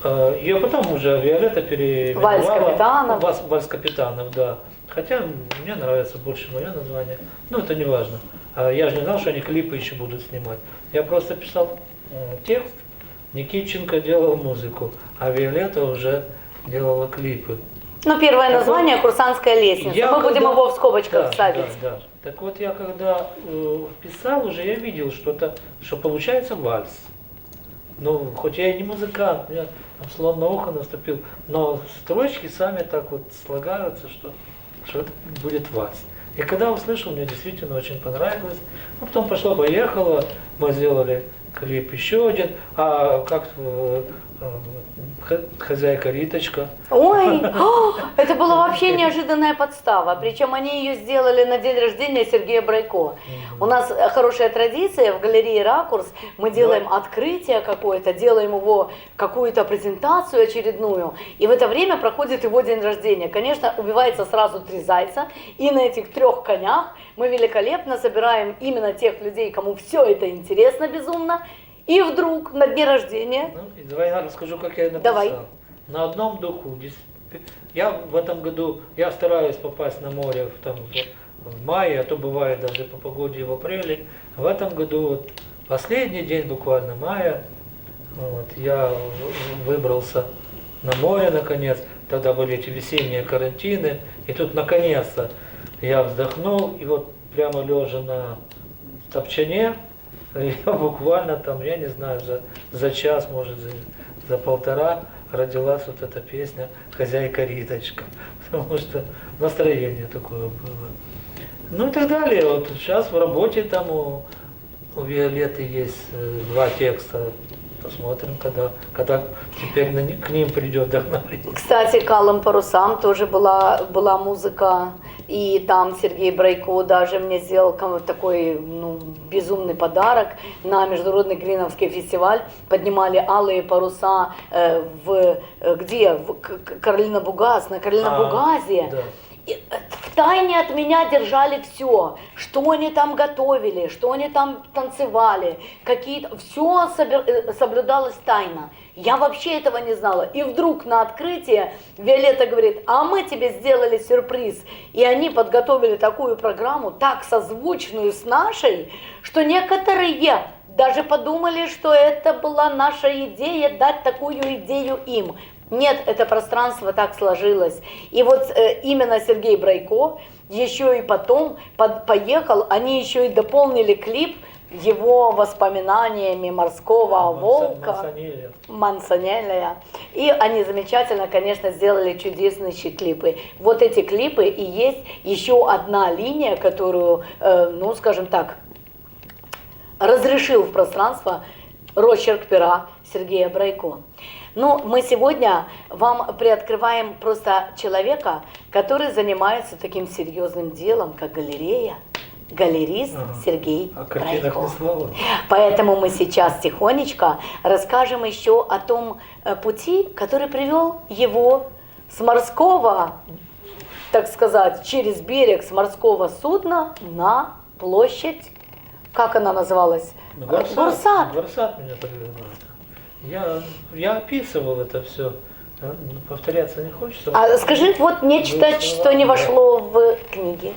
Ее потом уже Виолетта переименовала. Вальс Капитанов, да. Хотя мне нравится больше мое название. Ну, это не важно. Я же не знал, что они клипы еще будут снимать. Я просто писал текст, Никитченко делал музыку, а Виолетта уже делала клипы. Ну, первое название «Курсантская лестница». Мы будем его в скобочках ставить. Да. Так вот, я когда писал уже, я видел что получается вальс. Ну, хоть я и не музыкант, у меня там слон на ухо наступил, но строчки сами так вот слагаются, что это будет вальс. И когда услышал, мне действительно очень понравилось. Ну, потом пошло-поехало, мы сделали клип еще один, а как хозяйка Риточка. Ой, это была вообще неожиданная подстава. Причем они ее сделали на день рождения Сергея Брайко. У нас хорошая традиция в галерее «Ракурс». Мы делаем открытие какое-то, делаем его какую-то презентацию очередную. И в это время проходит его день рождения. Конечно, убивается сразу 3 зайца. И на этих 3 конях мы великолепно собираем именно тех людей, кому все это интересно безумно. И вдруг на дне рождения... Ну, и давай я расскажу, как я написал. Давай. На одном духу. Я в этом году, я стараюсь попасть на море в мае, а то бывает даже по погоде в апреле. В этом году, вот, последний день буквально мая, вот, я выбрался на море наконец. Тогда были эти весенние карантины. И тут наконец-то я вздохнул, и вот прямо лежа на топчане, я буквально там, я не знаю, за час, может, за полтора родилась вот эта песня «Хозяйка Риточка», потому что настроение такое было. Ну и так далее. Вот сейчас в работе там у Виолетты есть 2 текста. Посмотрим, когда теперь к ним придет вдохновение. Кстати, к «Алым парусам» тоже была музыка, и там Сергей Брайко даже мне сделал такой безумный подарок на международный Гриновский фестиваль. Поднимали «Алые паруса» в Карлино-Бугаз, на Карлино-Бугазе. Да. Втайне от меня держали все, что они там готовили, что они там танцевали, все соблюдалось тайно. Я вообще этого не знала. И вдруг на открытие Виолетта говорит: а мы тебе сделали сюрприз. И они подготовили такую программу, так созвучную с нашей, что некоторые даже подумали, что это была наша идея, дать такую идею им. Нет, это пространство так сложилось. И вот именно Сергей Брайко еще и потом поехал, они еще и дополнили клип его воспоминаниями морского волка Мансонеля. И они замечательно, конечно, сделали чудеснейшие клипы. Вот эти клипы и есть еще одна линия, которую, скажем так, разрешил в пространство росчерк пера Сергея Брайко. Но мы сегодня вам приоткрываем просто человека, который занимается таким серьезным делом, как галерея, галерист Сергей Брайко. Поэтому мы сейчас тихонечко расскажем еще о том пути, который привел его с морского, так сказать, через берег с морского судна на площадь, как она называлась? Горсад. Горсад меня подвергает. Я описывал это все. Повторяться не хочется. А скажи вот нечто, что не вошло в книги.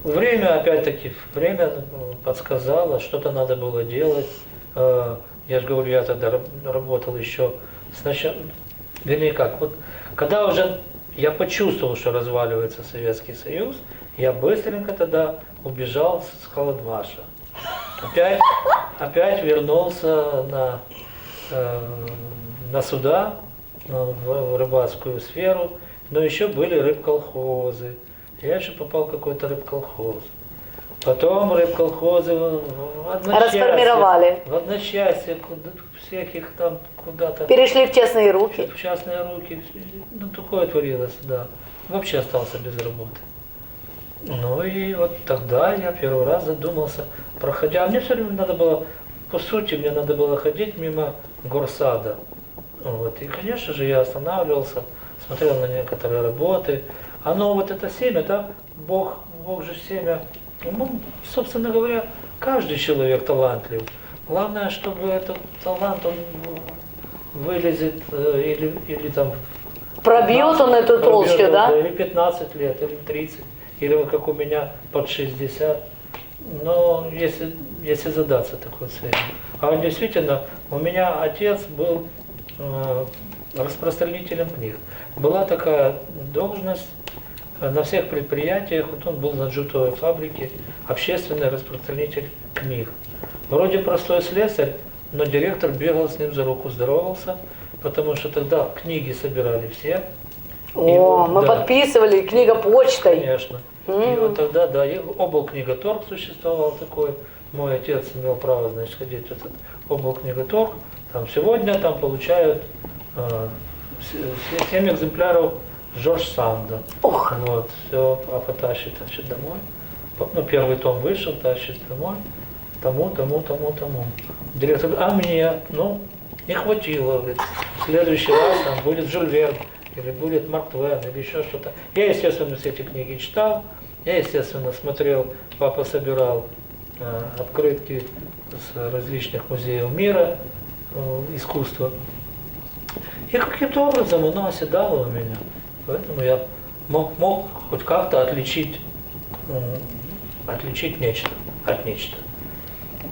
Время, опять-таки, время подсказало, что-то надо было делать. Я же говорю, я тогда работал еще сначала, вернее как, вот когда уже я почувствовал, что разваливается Советский Союз, я быстренько тогда убежал с Холодмаша. Опять вернулся на суда, в рыбацкую сферу, но еще были рыбколхозы. Я еще попал в какой-то рыбколхоз. Потом рыбколхозы расформировали. В одночасье всех их там куда-то... Перешли в частные руки. В частные руки. Такое творилось, да. Вообще остался без работы. Ну и вот тогда я первый раз задумался, проходя, мне все время надо было, по сути, мне надо было ходить мимо горсада. Вот. И, конечно же, я останавливался, смотрел на некоторые работы. Оно, вот это семя, да, Бог же семя, собственно говоря, каждый человек талантлив. Главное, чтобы этот талант, он вылезет или там... Пробьет он эту толщу, да? Или 15 лет, или 30. Или вот как у меня под 60, но если задаться такой целью. А действительно, у меня отец был распространителем книг. Была такая должность на всех предприятиях, вот он был на джутовой фабрике, общественный распространитель книг. Вроде простой слесарь, но директор бегал с ним за руку, здоровался, потому что тогда книги собирали все. Мы подписывали, книга почтой. Конечно. И вот тогда, да, облкниготорг существовал такой. Мой отец имел право, значит, ходить в этот облкниготорг. Там, сегодня там получают 7 экземпляров Жорж Санда. Ух. Вот, все, папа тащит, домой. Ну, первый том вышел, тащит домой. Тому. Директор говорит, а мне, ну, не хватило, говорит. В следующий раз там будет Жюль Верн, или будет Марк Твен, или еще что-то. Я, естественно, все эти книги читал, я, естественно, смотрел, папа собирал открытки с различных музеев мира, искусства. И каким-то образом оно оседало у меня. Поэтому я мог хоть как-то отличить нечто от нечто.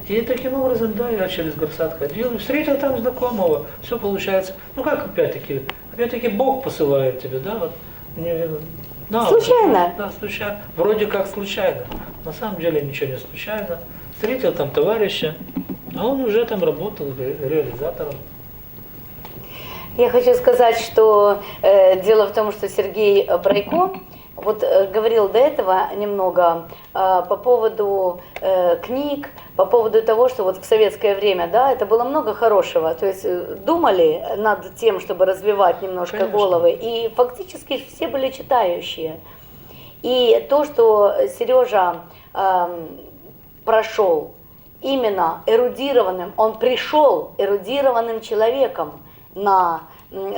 И таким образом, да, я через Горсад ходил и встретил там знакомого. Все получается. Ну как опять-таки Бог посылает тебе, да, вот. Случайно? Да, случайно. Вроде как случайно. На самом деле ничего не случайно. Встретил там товарища, а он уже там работал реализатором. Я хочу сказать, что дело в том, что Сергей Брайко вот говорил до этого немного по поводу книг, по поводу того, что вот в советское время, да, это было много хорошего. То есть думали над тем, чтобы развивать немножко Конечно. головы, и фактически все были читающие. И то, что Сережа прошел именно эрудированным, он пришел эрудированным человеком на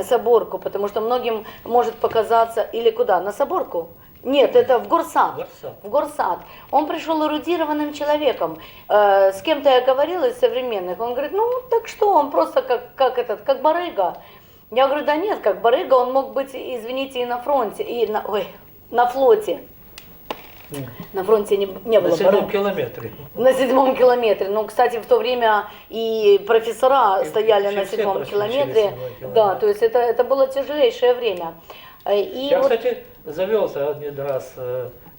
Соборку, потому что многим может показаться, или куда, на Соборку? Нет, это в Горсад. В Горсад. Он пришел эрудированным человеком. С кем-то я говорила из современных, он говорит, ну так что, он просто как барыга. Я говорю, да нет, как барыга, он мог быть, извините, и на фронте, и на флоте. На фронте не было. На 7-м километре. На 7-м километре. Ну, кстати, в то время и профессора стояли на 7-м километре. Да, то есть это было тяжелейшее время. И я, вот... кстати, завелся один раз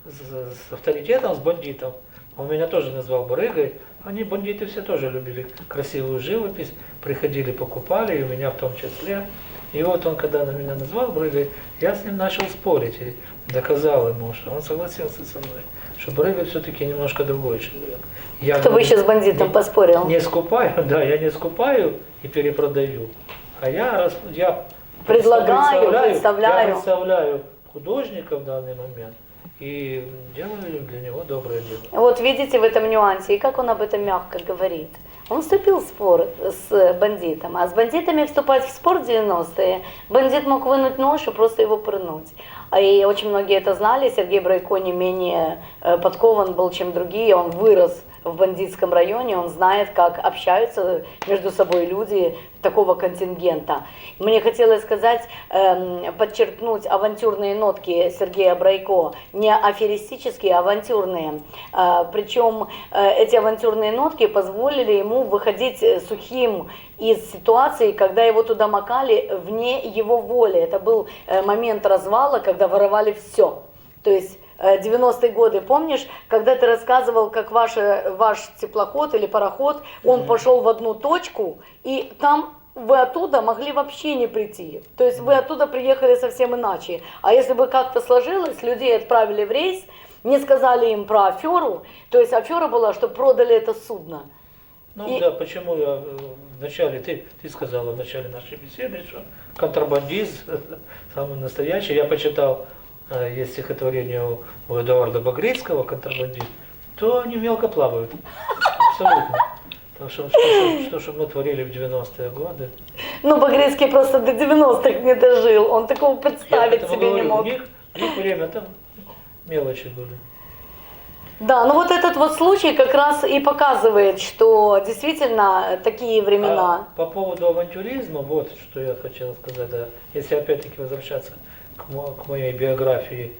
с авторитетом, с бандитом. Он меня тоже назвал барыгой. Они, бандиты, все тоже любили красивую живопись, приходили, покупали, и у меня в том числе. И вот он, когда на меня назвал барыгой, я с ним начал спорить и доказал ему, что он согласился со мной, что барыга все-таки немножко другой человек. Кто бы еще с бандитом поспорил? Не скупаю, да, я не скупаю и перепродаю, а я представляю художника в данный момент и делаю для него доброе дело. Вот видите в этом нюансе, и как он об этом мягко говорит. Он вступил в спор с бандитом, а с бандитами вступать в спор в 90-е, бандит мог вынуть нож и просто его пырнуть. И очень многие это знали, Сергей Брайко не менее подкован был, чем другие, он вырос в бандитском районе, он знает, как общаются между собой люди такого контингента. Мне хотелось сказать, подчеркнуть авантюрные нотки Сергея Брайко, не аферистические, а авантюрные. Причем эти авантюрные нотки позволили ему выходить сухим из ситуации, когда его туда макали вне его воли. Это был момент развала, когда воровали все. То есть 90-е годы, помнишь, когда ты рассказывал, как ваш теплоход или пароход, он пошел в одну точку, и там вы оттуда могли вообще не прийти. То есть вы оттуда приехали совсем иначе. А если бы как-то сложилось, людей отправили в рейс, не сказали им про аферу, то есть афера была, что продали это судно. Ну да, почему я вначале, ты сказала в начале нашей беседы, что контрабандист самый настоящий. Я почитал, есть стихотворение у Эдуарда Багрицкого, контрабандист, то они мелко плавают. Абсолютно. Потому что мы творили в 90-е годы. Ну, Багрицкий просто до 90-х не дожил, он такого представить себе не мог. У них время там мелочи были. Да, ну вот этот вот случай как раз и показывает, что действительно такие времена. По поводу авантюризма, вот что я хотел сказать, да, если опять-таки возвращаться к моей биографии,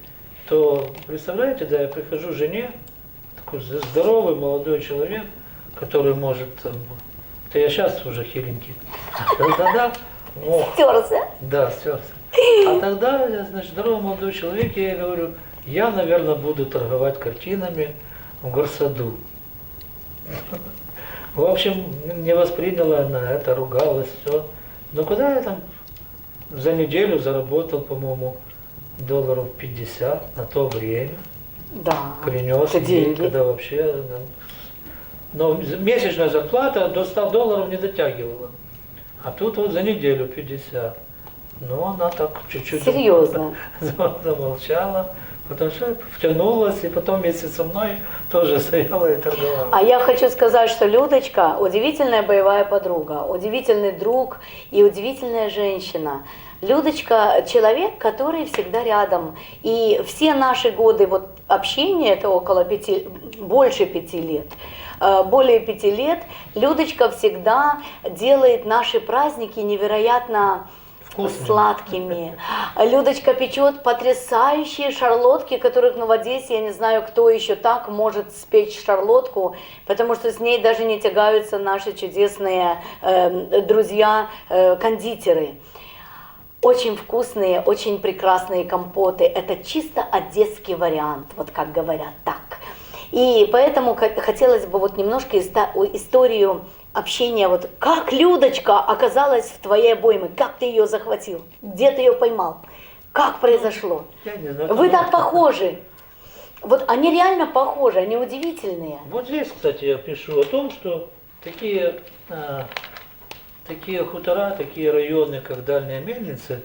то, представляете, да, я прихожу к жене, такой здоровый молодой человек, который может, это я сейчас уже хиленький, тогда, Стерся? да, стерся. А тогда, значит, здоровый молодой человек, я ей говорю, я, наверное, буду торговать картинами в Горсаду. В общем, не восприняла она это, ругалась, все. Но куда я там за неделю заработал, по-моему, $50 на то время. Да. Принес ей, когда вообще... Но месячная зарплата до $100 не дотягивала. А тут вот за неделю 50. Ну, она так чуть-чуть Серьезно? замолчала, потому что втянулась, и потом вместе со мной тоже стояла и торговала. А я хочу сказать, что Людочка удивительная боевая подруга, удивительный друг и удивительная женщина. Людочка человек, который всегда рядом. И все наши годы вот общения, это больше 5 лет, более 5 лет, Людочка всегда делает наши праздники невероятно Вкусными. сладкими. Людочка печет потрясающие шарлотки, которых в Одессе, я не знаю, кто еще так может спечь шарлотку, потому что с ней даже не тягаются наши чудесные друзья кондитеры. Очень вкусные, очень прекрасные компоты. Это чисто одесский вариант, вот как говорят так. И поэтому хотелось бы вот немножко историю общения, вот как Людочка оказалась в твоей обойме, как ты ее захватил, где ты ее поймал, как произошло. Я не знаю, Вы это так похожи. Вот они реально похожи, они удивительные. Вот здесь, кстати, я пишу о том, что такие хутора, такие районы, как Дальняя Мельница,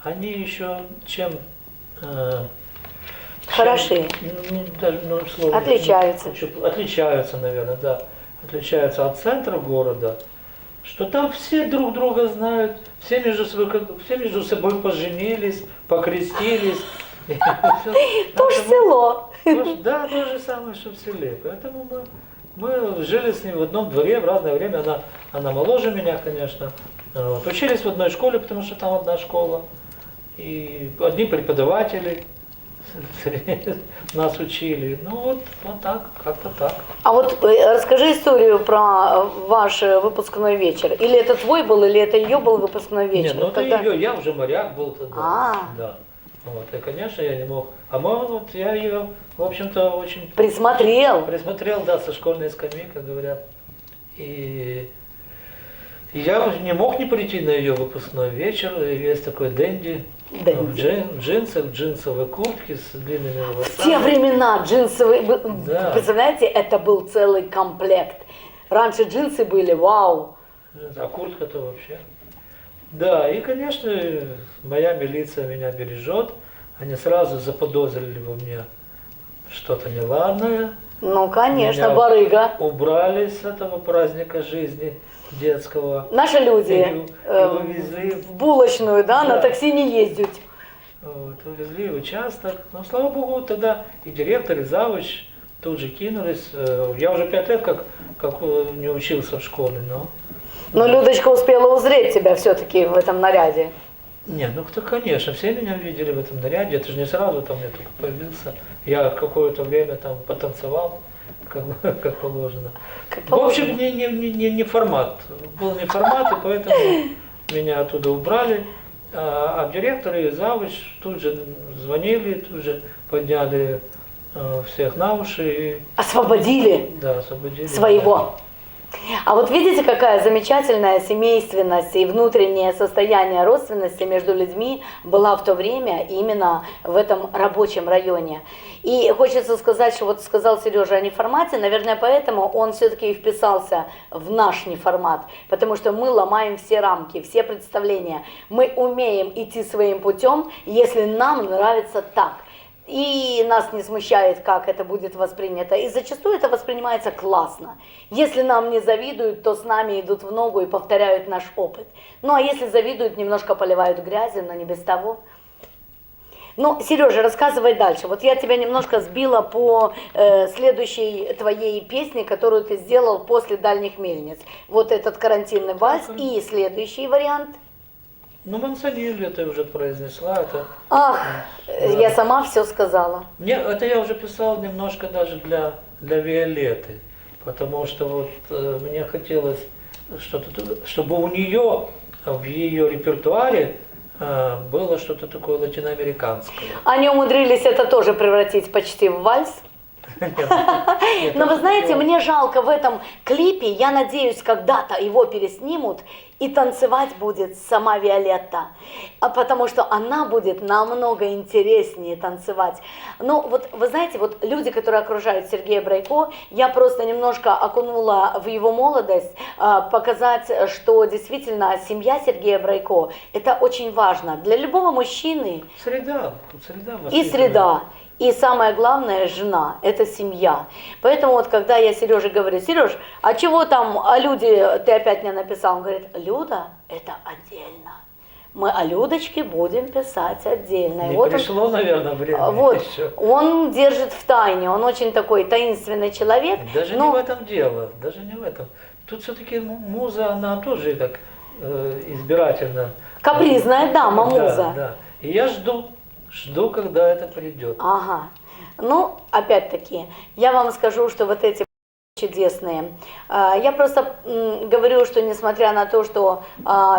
они еще чем... Хороши. Отличаются. Отличаются, наверное, да. Отличаются от центра города, что там все друг друга знают, все между собой поженились, покрестились. То же село. Да, то же самое, что в селе. Поэтому мы жили с ней в одном дворе в разное время. Она моложе меня, конечно. Вот. Учились в одной школе, потому что там одна школа. И одни преподаватели нас учили. Ну вот так, как-то так. А вот расскажи историю про ваш выпускной вечер. Или это твой был, или это ее был выпускной вечер? Нет, ну это ее, я уже моряк был тогда. Да. Вот, и, конечно, я не мог. Я ее, в общем-то, очень... Присмотрел, да, со школьной скамьи, как говорят. И я не мог не прийти на ее выпускной вечер. И весь такой дэнди. В джинсах, в джинсовой куртке с длинными волосами. В те времена джинсовые, Да. представляете, это был целый комплект. Раньше джинсы были, вау. А куртка-то вообще. Да, и, конечно, моя милиция меня бережет. Они сразу заподозрили во мне что-то неладное. Ну, конечно, Меня барыга. Убрали с этого праздника жизни детского. Наши люди И увезли. в булочную, да, на Да. такси не ездят. Вот, увезли в участок. Но, слава богу, тогда и директор, и завуч тут же кинулись. Я уже 5 лет как не учился в школе, но... Но Людочка успела узреть тебя все-таки в этом наряде. Не, ну кто, конечно, все меня видели в этом наряде. Это же не сразу там я только появился. Я какое-то время там потанцевал, как положено. В общем, не формат. Был не формат, и поэтому меня оттуда убрали. А директор и завуч тут же звонили, тут же подняли всех на уши. И, Освободили да, освободили. своего. А вот видите, какая замечательная семейственность и внутреннее состояние родственности между людьми была в то время именно в этом рабочем районе. И хочется сказать, что вот сказал Сережа о неформате, наверное, поэтому он все-таки и вписался в наш неформат, потому что мы ломаем все рамки, все представления. Мы умеем идти своим путем, если нам нравится так. И нас не смущает, как это будет воспринято. И зачастую это воспринимается классно. Если нам не завидуют, то с нами идут в ногу и повторяют наш опыт. Ну а если завидуют, немножко поливают грязью, но не без того. Ну, Сережа, рассказывай дальше. Вот я тебя немножко сбила по следующей твоей песне, которую ты сделал после «Дальних мельниц». Вот этот карантинный вальс и следующий вариант. Ну, Мансониль это уже произнесла. Это... Ах, я сама все сказала. Это я уже писал немножко даже для Виолетты, потому что вот мне хотелось что-то, чтобы у нее в ее репертуаре было что-то такое латиноамериканское. Они умудрились это тоже превратить почти в вальс. Но вы знаете, мне жалко в этом клипе, я надеюсь, когда-то его переснимут, и танцевать будет сама Виолетта, потому что она будет намного интереснее танцевать. Ну вот вы знаете, вот люди, которые окружают Сергея Брайко, я просто немножко окунула в его молодость, показать, что действительно семья Сергея Брайко – это очень важно для любого мужчины. Среда И среда. И самое главное, жена, это семья. Поэтому вот когда я Сереже говорю: Сереж, а чего там о Люде ты опять мне написал? Он говорит: Люда, это отдельно. Мы о Людочке будем писать отдельно. Не вот пришло, наверное, время вот, еще. он держит в тайне, он очень такой таинственный человек. Даже не в этом дело, даже не в этом. Тут все-таки муза, она тоже так избирательна. Капризная дама, муза. Да. И я жду, когда это придет. Ага. Ну, опять-таки, я вам скажу, что вот эти чудесные. Я просто говорю, что несмотря на то, что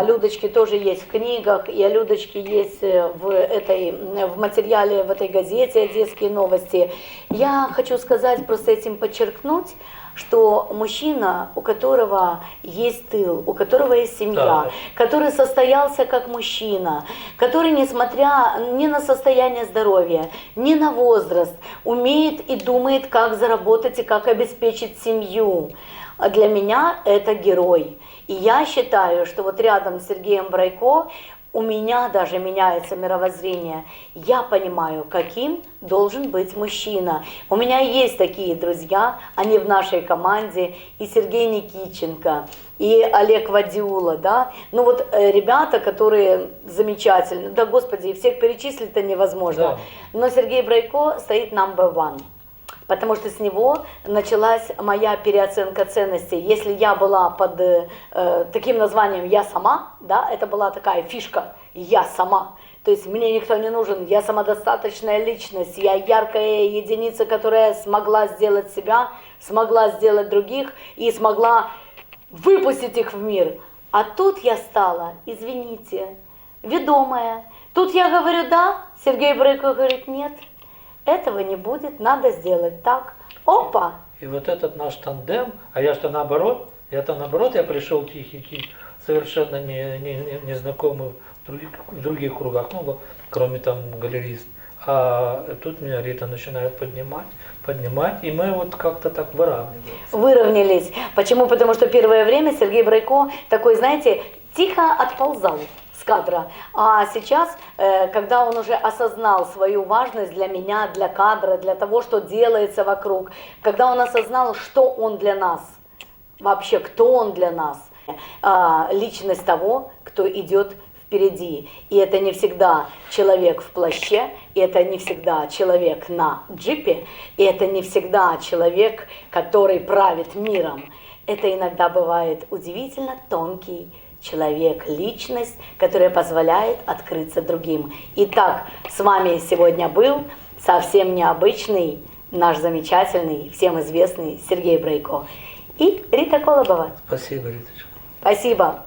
Людочки тоже есть в книгах, и о Людочке есть в материале, в этой газете «Одесские новости», я хочу сказать, просто этим подчеркнуть, что мужчина, у которого есть тыл, у которого есть семья, Да. который состоялся как мужчина, который, несмотря ни на состояние здоровья, ни на возраст, умеет и думает, как заработать и как обеспечить семью. Для меня это герой. И я считаю, что вот рядом с Сергеем Брайко у меня даже меняется мировоззрение. Я понимаю, каким должен быть мужчина. У меня есть такие друзья, они в нашей команде, и Сергей Никитченко, и Олег Вадиула, да. Ну вот ребята, которые замечательны, да, господи, всех перечислить-то невозможно. Да. Но Сергей Брайко стоит number one. Потому что с него началась моя переоценка ценностей. Если я была под таким названием «я сама», да, это была такая фишка «я сама». То есть мне никто не нужен, я самодостаточная личность, я яркая единица, которая смогла сделать себя, смогла сделать других и смогла выпустить их в мир. А тут я стала, извините, ведомая. Тут я говорю «да», Сергей Брайко говорит «нет». Этого не будет, надо сделать так. Опа! И вот этот наш тандем, а я-то наоборот, я пришел тихий, совершенно незнакомый в других кругах, ну, кроме там галерист. А тут меня Рита начинает поднимать, и мы вот как-то так выравниваемся. Выровнялись. Почему? Потому что первое время Сергей Брайко такой, знаете, тихо отползал с кадра. А сейчас, когда он уже осознал свою важность для меня, для кадра, для того, что делается вокруг, когда он осознал, что он для нас, вообще, кто он для нас, личность того, кто идет впереди. И это не всегда человек в плаще, и это не всегда человек на джипе, и это не всегда человек, который правит миром. Это иногда бывает удивительно тонкий человек, личность, которая позволяет открыться другим. Итак, с вами сегодня был совсем необычный, наш замечательный, всем известный Сергей Брайко и Рита Колобова. Спасибо, Риточка. Спасибо.